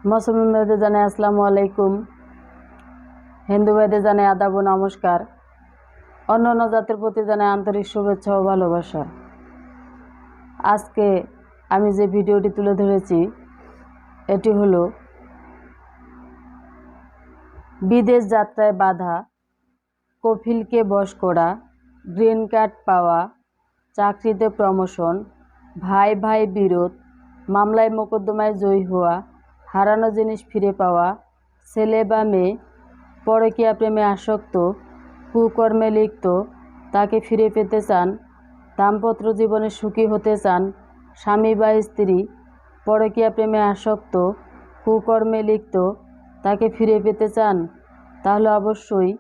মুসলমান ভাইদের জানাই আসসালামু আলাইকুম, হিন্দু ভাইদের জানাই আদাব ও নমস্কার, অন্য অন্য জাতির প্রতি জানাই আন্তরিক শুভেচ্ছা ও ভালোবাসা। আজকে আমি যে ভিডিওটি তুলে ধরেছি এটি হলো বিদেশ যাত্রায় বাধা, কফিলকে বশ করা, গ্রিন কার্ড পাওয়া, চাকরিতে প্রমোশন, ভাই ভাই বিরোধ, মামলায় মোকদ্দমায় জয়ী হওয়া, হারানো জিনিস ফিরে পাওয়া, ছেলে বা মেয়ে পরকীয়া প্রেমে আসক্ত, কুকর্মে লিপ্ত, তাকে ফিরে পেতে চান, দাম্পত্য জীবনে সুখী হতে চান, স্বামী বা স্ত্রী পরকীয়া প্রেমে আসক্ত, কুকর্মে লিপ্ত, তাকে ফিরে পেতে চান, তাহলে অবশ্যই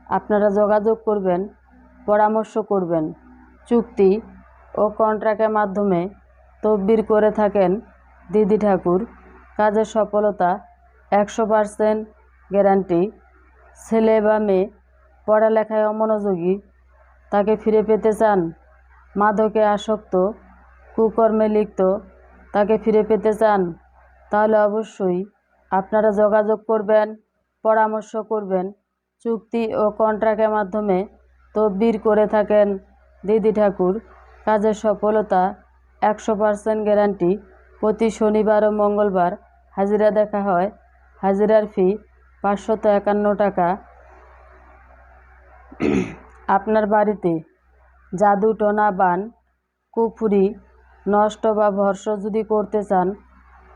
আপনারা যোগাযোগ করবেন, পরামর্শ করবেন। চুক্তি ও কন্ট্রাক্টের মাধ্যমে তদবির করে থাকেন দিদি ঠাকুর। কাজের সফলতা 100% গ্যারান্টি। ছেলে বা মেয়ে পড়ালেখায় অমনোযোগী, তাকে ফিরে পেতে চান, মাদকে আসক্ত, কুকর্মে লিপ্ত, তাকে ফিরে পেতে চান, তাহলে অবশ্যই আপনারা যোগাযোগ করবেন, পরামর্শ করবেন। চুক্তি ও কন্ট্রাক্টের মাধ্যমে তদবির করে থাকেন দিদি ঠাকুর। কাজের সফলতা 100% গ্যারান্টি। প্রতি শনিবার ও মঙ্গলবার হাজিরা দেখা হয়। হাজিরার ফি 551 টাকা। আপনার বাড়িতে জাদু টোনা বান কুফুরি নষ্ট বা ভর্ষ যদি করতে চান,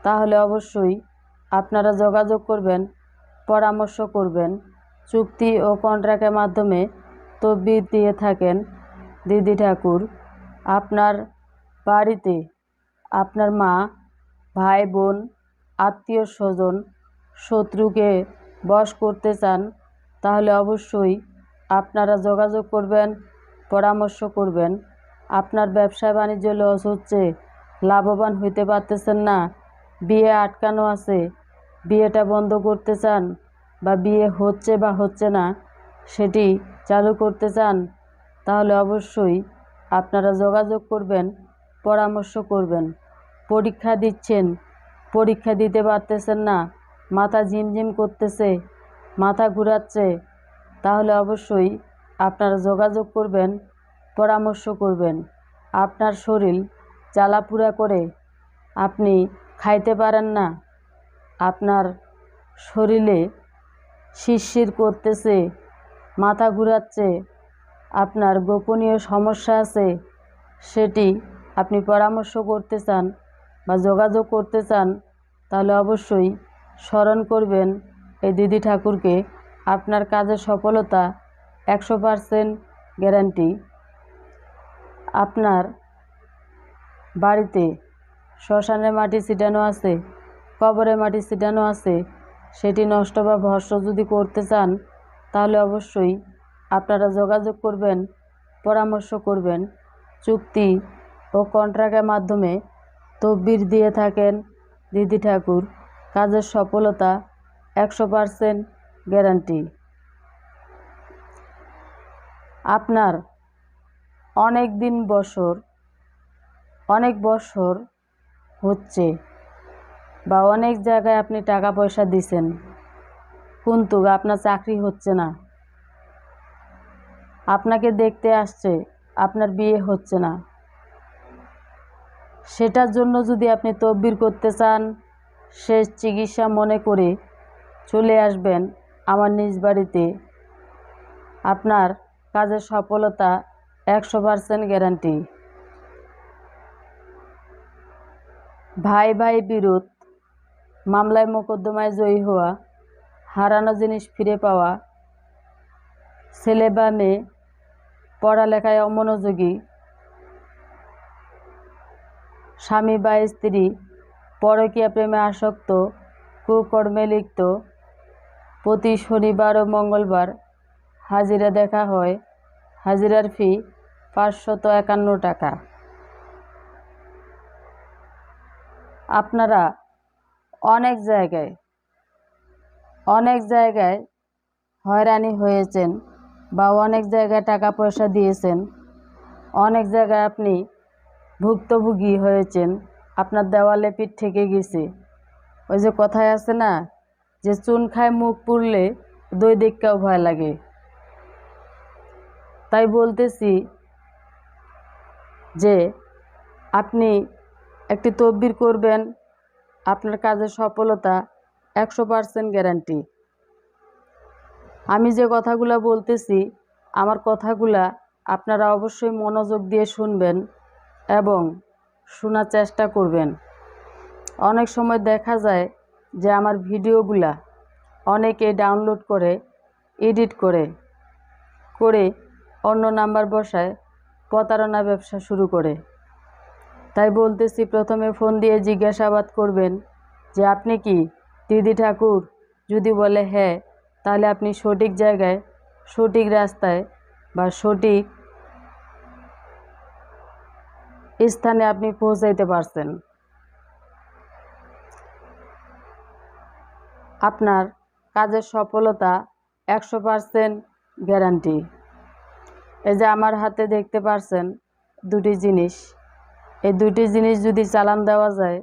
তাহলে অবশ্যই আপনারা যোগাযোগ করবেন, পরামর্শ করবেন। চুক্তি ও কন্ট্রাক্টের মাধ্যমে তদবির দিয়ে থাকেন দিদি ঠাকুর। আপনার বাড়িতে আপনার মা, ভাই বোন, আত্মীয় স্বজন, শত্রুকে বশ করতে চান, তাহলে অবশ্যই আপনারা যোগাযোগ করবেন, পরামর্শ করবেন। আপনার ব্যবসা বাণিজ্য লস হচ্ছে, লাভবান হইতে পারতেছেন না, বিয়ে আটকানো আছে, বিয়েটা বন্ধ করতে চান, বা বিয়ে হচ্ছে বা হচ্ছে না সেটি চালু করতে চান, তাহলে অবশ্যই আপনারা যোগাযোগ করবেন, পরামর্শ করবেন। পরীক্ষা দিচ্ছেন, পরীক্ষা দিতে পারতেছেন না, মাথা ঝিমঝিম করতেছে, মাথা ঘুরাচ্ছে, তাহলে অবশ্যই আপনারা যোগাযোগ করবেন, পরামর্শ করবেন। আপনার শরীর জ্বালাপুরা করে আপনি খাইতে পারেন না, আপনার শরীরে শিরশির করতেছে, মাথা ঘুরাচ্ছে, আপনার গোপনীয় সমস্যা আছে, সেটি আপনি পরামর্শ করতে চান বা যোগাযোগ করতে চান, তাহলে অবশ্যই স্মরণ করবেন এই দিদি ঠাকুরকে। আপনার কাজের সফলতা 100% গ্যারান্টি। আপনার বাড়িতে শ্মশানের মাটি ছিটানো আছে, কবরের মাটি ছিটানো আছে, সেটি নষ্ট বা ভস্ম যদি করতে চান, তাহলে অবশ্যই আপনারা যোগাযোগ করবেন, পরামর্শ করবেন। চুক্তি ও কন্ট্রাক্টের মাধ্যমে তদবির দিয়ে থাকেন দিদি ঠাকুর। কাজের সফলতা 100% গ্যারান্টি। আপনার অনেক বছর হচ্ছে বা অনেক জায়গায় আপনি টাকা পয়সা দিছেন, কিন্তু আপনার চাকরি হচ্ছে না, আপনাকে দেখতে আসছে, আপনার বিয়ে হচ্ছে না, সেটার জন্য যদি আপনি তদবির করতে চান, শেষ চিকিৎসা মনে করে চলে আসবেন আমার নিজ বাড়িতে। আপনার কাজের সফলতা 100% গ্যারান্টি। ভাই ভাই বিরোধ, মামলায় মোকদ্দমায় জয়ী হওয়া, হারানো জিনিস ফিরে পাওয়া, ছেলে বা মেয়ে পড়ালেখায় অমনোযোগী, স্বামী বা স্ত্রী পরকীয়া প্রেমে আসক্ত, কুকর্মে লিপ্ত, প্রতি শনিবার ও মঙ্গলবার হাজিরা দেখা হয়। হাজিরার ফি 551 টাকা। আপনারা অনেক জায়গায় হয়রানি হয়েছেন বা অনেক জায়গায় টাকা পয়সা দিয়েছেন, অনেক জায়গায় আপনি ভুক্তভোগী হয়েছেন, আপনার দেওয়ালে পিঠ ঠেকে গেছে, ওই যে কথায় আছে না, যে চুন খায় মুখ পুড়লে দই দেখতেও ভয় লাগে। তাই বলতেছি যে আপনি একটি তদবির করবেন, আপনার কাজের সফলতা 100% গ্যারান্টি। আমি যে কথাগুলো বলতেছি, আমার কথাগুলা আপনারা অবশ্যই মনোযোগ দিয়ে শুনবেন এবং শোনার চেষ্টা করবেন। অনেক সময় দেখা যায় যে আমার ভিডিওগুলা অনেকে ডাউনলোড করে এডিট করে অন্য নাম্বার বসায় প্রতারণা ব্যবসা শুরু করে। তাই বলতেছি, প্রথমে ফোন দিয়ে জিজ্ঞাসাবাদ করবেন যে আপনি কি দিদি ঠাকুর। যদি বলে হ্যাঁ, তাহলে আপনি সঠিক জায়গায়, সঠিক রাস্তায় বা সঠিক স্থানে আপনি পৌঁছাইতে পারছেন। আপনার কাজের সফলতা 100% গ্যারান্টি। এই যে আমার হাতে দেখতে পারছেন দুটি জিনিস, এই দুটি জিনিস যদি চালান দেওয়া যায়,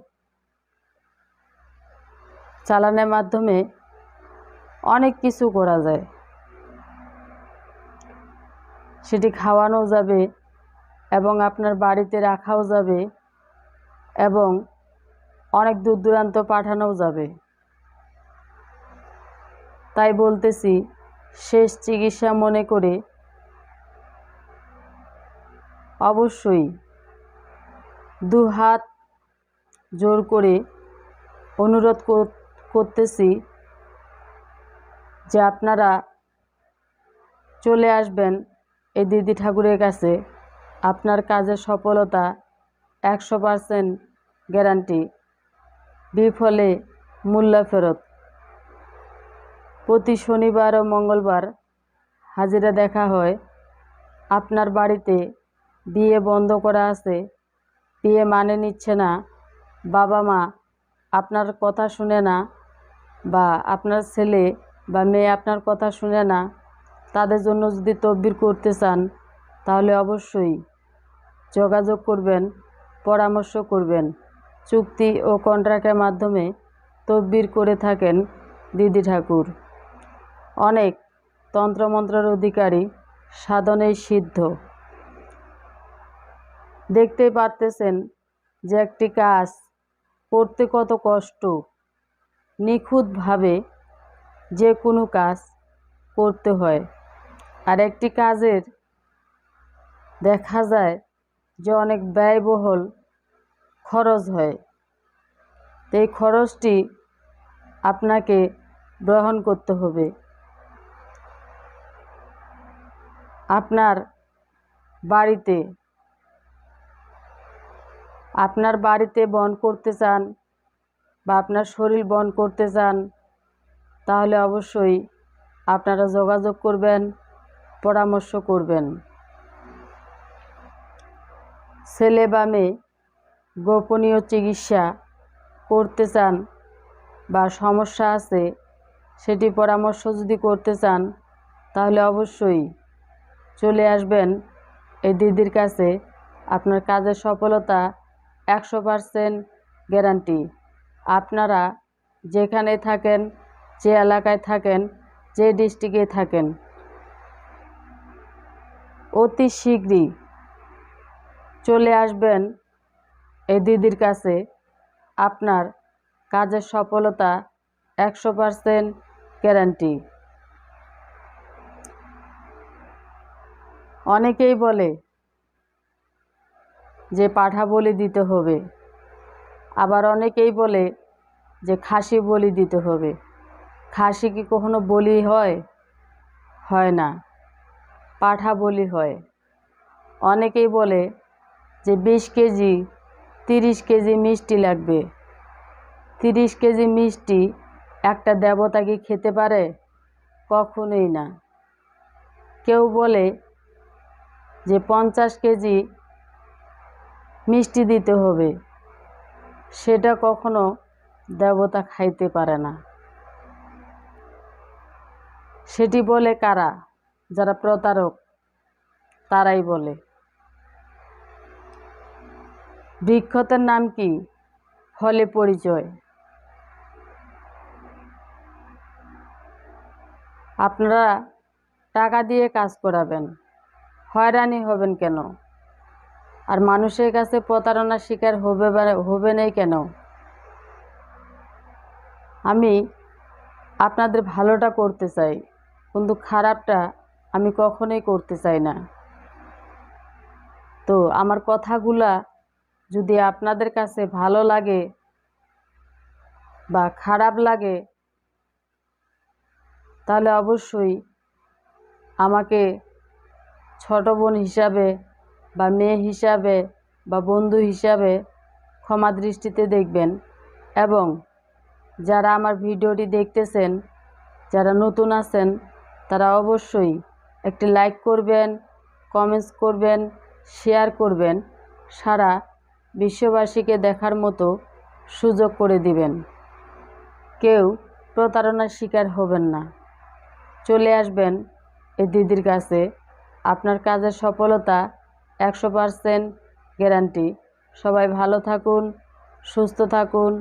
চালানের মাধ্যমে অনেক কিছু করা যায়। সেটি খাওয়ানো যাবে এবং আপনার বাড়িতে রাখাও যাবে এবং অনেক দূর দূরান্ত পাঠানোও যাবে। তাই বলতেছি, শেষ চিকিৎসা মনে করে অবশ্যই দুহাত জোর করে অনুরোধ করতেছি যে আপনারা চলে আসবেন এই দিদি ঠাকুরের কাছে। আপনার কাজের সফলতা 100% গ্যারান্টি, বিফলে মূল্য ফেরত। প্রতি শনিবার ও মঙ্গলবার হাজিরা দেখা হয়। আপনার বাড়িতে বিয়ে বন্ধ করা আছে, বিয়ে মানে নিচ্ছে না, বাবা মা আপনার কথা শুনে না, বা আপনার ছেলে বা মেয়ে আপনার কথা শুনে না, তাদের জন্য যদি তদবির করতে চান তাহলে অবশ্যই যোগাযোগ করবেন, পরামর্শ করবেন। চুক্তি ও কন্ট্রাক্টের মাধ্যমে তদবির করে থাকেন দিদি ঠাকুর। অনেক তন্ত্রমন্ত্রের অধিকারী, সাধনেই সিদ্ধ। দেখতেই পারতেছেন যে একটি কাজ করতে কত কষ্ট। নিখুঁতভাবে যে কোনো কাজ করতে হয়, আর একটি কাজের দেখা যায় যে অনেক ব্যয়বহুল খরচ হয়। এই খরচটি আপনাকে গ্রহণ করতে হবে। আপনার বাড়িতে বন করতে চান বা আপনার শরীর বন করতে চান, তাহলে অবশ্যই আপনারা যোগাযোগ করবেন, পরামর্শ করবেন। ছেলে বা মেয়ে গোপনীয় চিকিৎসা করতে চান বা সমস্যা আছে সেটি পরামর্শ যদি করতে চান, তাহলে অবশ্যই চলে আসবেন এই দিদির কাছে। আপনার কাজের সফলতা 100% গ্যারান্টি। আপনারা যেখানে থাকেন, যে এলাকায় থাকেন, যে ডিস্ট্রিক্টে থাকেন, অতি শীঘ্রই চলে আসবেন এই দিদির কাছে। আপনার কাজের সফলতা 100% গ্যারান্টি। অনেকেই বলে যে পাঠা বলি দিতে হবে, আবার অনেকেই বলে যে খাসি বলি দিতে হবে। খাসি কি কখনো বলি হয়? হয় না, পাঠা বলি হয়। অনেকেই বলে যে 20 কেজি 30 কেজি মিষ্টি লাগবে। 30 কেজি মিষ্টি একটা দেবতা কি খেতে পারে? কখনোই না। কেউ বলে যে 50 কেজি মিষ্টি দিতে হবে, সেটা কখনো দেবতা খাইতে পারে না। সেটি বলে কারা? যারা প্রতারক, তারাই বলে। বৃক্ষতের নাম কি? ফলে পরিচয়। আপনারা টাকা দিয়ে কাজ করাবেন, হয়রানি হবেন কেন? আর মানুষের কাছে প্রতারণার শিকার হবেনই কেন? আমি আপনাদের ভালোটা করতে চাই, কিন্তু খারাপটা আমি কখনোই করতে চাই না। তো আমার কথাগুলা যদি আপনাদের কাছে ভালো লাগে বা খারাপ লাগে, তাহলে অবশ্যই আমাকে ছোট বোন হিসাবে বা মেয়ে হিসাবে বা বন্ধু হিসাবে ক্ষমা দৃষ্টিতে দেখবেন। এবং যারা আমার ভিডিওটি দেখতেছেন, যারা নতুন আছেন, তারা অবশ্যই একটি লাইক করবেন, কমেন্টস করবেন, শেয়ার করবেন, সারা বিশ্ববাসীকে দেখার মতো সুযোগ করে দিবেন। কেউ প্রতারণার শিকার হবেন না। চলে আসবেন এই দিদির কাছে, আপনার কাজের সফলতা 100% গ্যারান্টি। সবাই ভালো থাকুন, সুস্থ থাকুন।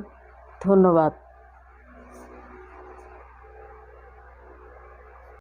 ধন্যবাদ।